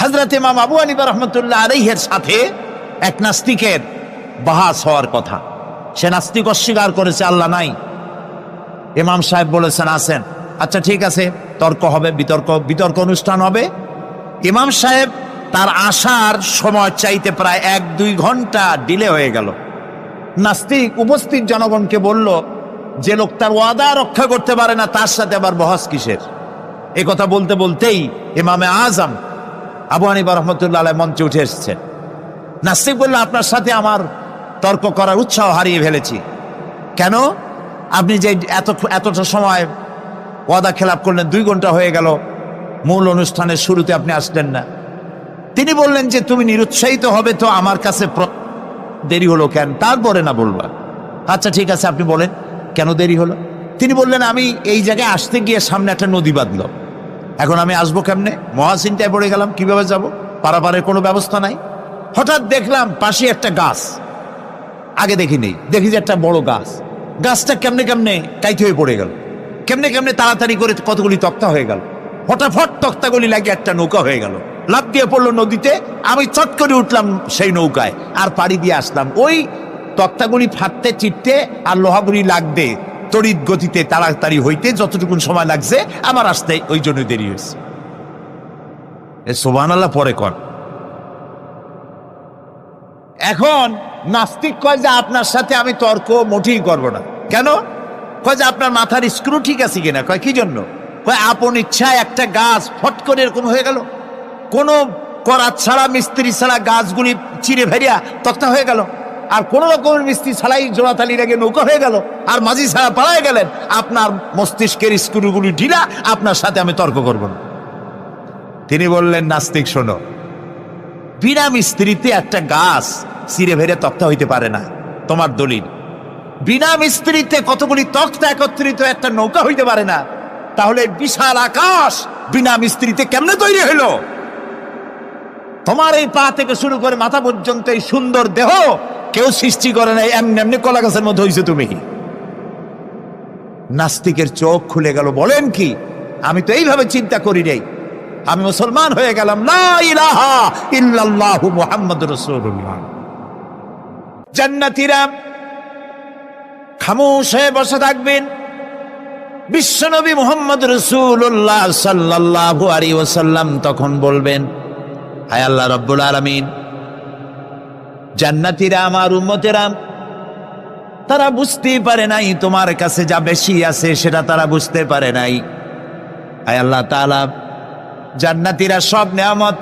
হযরত ইমাম আবু হানিফা রাহমাতুল্লাহ আলাইহির সাথে এক নাস্তিকের বাহাস হওয়ার কথা। সে নাস্তিক অস্বীকার করেছে আল্লাহ নাই। ইমাম সাহেব বলেছেন আছেন। আচ্ছা ঠিক আছে, তর্ক হবে, বিতর্ক অনুষ্ঠান হবে। ইমাম সাহেব তার আসার সময় চাইতে প্রায় 1-2 ঘন্টা ডিলে হয়ে গেল। নাস্তিক উপস্থিত জনগণকে বলল, যে লোক তার ওয়াদা রক্ষা করতে পারে না তার সাথে আবার বহস কিসের? এ কথা বলতে বলতেই ইমামে আজম আবু হানিফা রাহমাতুল্লাহ আলাইহি মঞ্চে উঠে এসেছেন। নাস্তিক বলল, আপনার সাথে আমার তর্ক করার উৎসাহ হারিয়ে ফেলেছি। কেন? আপনি যে এতটা সময় ওয়াদা খেলাপ করলেন, 2 ঘন্টা হয়ে গেল, মূল অনুষ্ঠানের শুরুতে আপনি আসলেন না। তিনি বললেন যে তুমি নিরুৎসাহিত হবে তো আমার কাছে দেরি হলো কেন? তারপরে না বলবা। আচ্ছা ঠিক আছে, আপনি বলেন কেন দেরি হলো? তিনি বললেন, আমি এই জায়গায় আসতে গিয়ে সামনে একটা নদী বাঁধলো, এখন আমি আসবো কেমনে? মহাচিন্তায় পড়ে গেলাম, কিভাবে যাব? পারাপারের কোনো ব্যবস্থা নাই। হঠাৎ দেখলাম পাশে একটা গাছ, আগে দেখিনি, দেখি যে একটা বড় গাছ। গাছটা কেমনে কেমনে কাইতে হয়ে পড়ে গেল, কেমনে কেমনে তাড়াতাড়ি করে কতগুলি তক্তা হয়ে গেল। ফটাফট তক্তাগুলি লাগে একটা নৌকা হয়ে গেল, লাফ দিয়ে পড়লো নদীতে। আমি চট করে উঠলাম সেই নৌকায় আর পাড়ি দিয়ে আসলাম। ওই তক্তাগুলি ফাটতে চিটতে আর লোহাগুলি লাগবে তড়িৎ গতিতে তাড়াতাড়ি হইতে যতটুকু সময় লাগছে আমার আসতে ওই জন্য দেরি হয়েছে। সুবহানাল্লাহ পরে কর। এখন নাস্তিক কয় যে আপনার সাথে আমি তর্ক মোটেই করবো না। কেন? কয় যে আপনার মাথার স্ক্রু ঠিক আছে কিনা। কয় কি জন্য? কয় আপন ইচ্ছায় একটা গাছ ফট করে এরকম হয়ে গেল, কোনো করাত ছাড়া মিস্ত্রি ছাড়া গাছগুলি চিরে ভেরিয়া তক্তা হয়ে গেল, আর কোন রকমের মিস্ত্রি ছাড়াই জোড়াতালি লেগে নৌকা হয়ে গেল, আর মাঝি ছাড়া পালায় গেলেন। আপনার মস্তিষ্কের স্ক্রুগুলি ঢিলা, আপনার সাথে আমি তর্ক করব না। তিনি বললেন, নাস্তিক শোনো, বিনা মিস্ত্রিতে একটা গাছ চিরে ভেরে তক্তা হইতে পারে না। তোমার দলিল। বিনা মিস্ত্রিতে কতগুলি তক্তা একত্রিত একটা নৌকা হইতে পারে না, তাহলে বিশাল আকাশ বিনা মিস্ত্রিতে কেমনে তৈরি হইল? তোমার এই পা থেকে শুরু করে মাথা পর্যন্ত এই সুন্দর দেহ কেউ সৃষ্টি করে নাই, এমনি এমনি কলা গাছের মধ্যে হইছে তুমি। নাস্তিকের চোখ খুলে গেল। বলেন কি? আমি তো এইভাবে চিন্তা করি নাই, আমি মুসলমান হয়ে গেলাম। লা ইলাহা ইল্লাল্লাহু মুহাম্মাদুর রাসূলুল্লাহ। জান্নাতীরা খামোশ হয়ে বসে থাকবেন। বিশ্বনবী মুহাম্মদ রাসূলুল্লাহ সাল্লাল্লাহু আলাইহি ওয়াসাল্লাম তখন বলবেন, হায় আল্লাহ রাব্বুল আলামিন, জান্নাতীরা আমার উম্মতেরা, তারা বুঝতেই পারে নাই তোমার কাছে যা বেশি আছে সেটা তারা বুঝতে পারে নাই। হায় আল্লাহ তাআলা, জান্নাতীরা সব নেয়ামত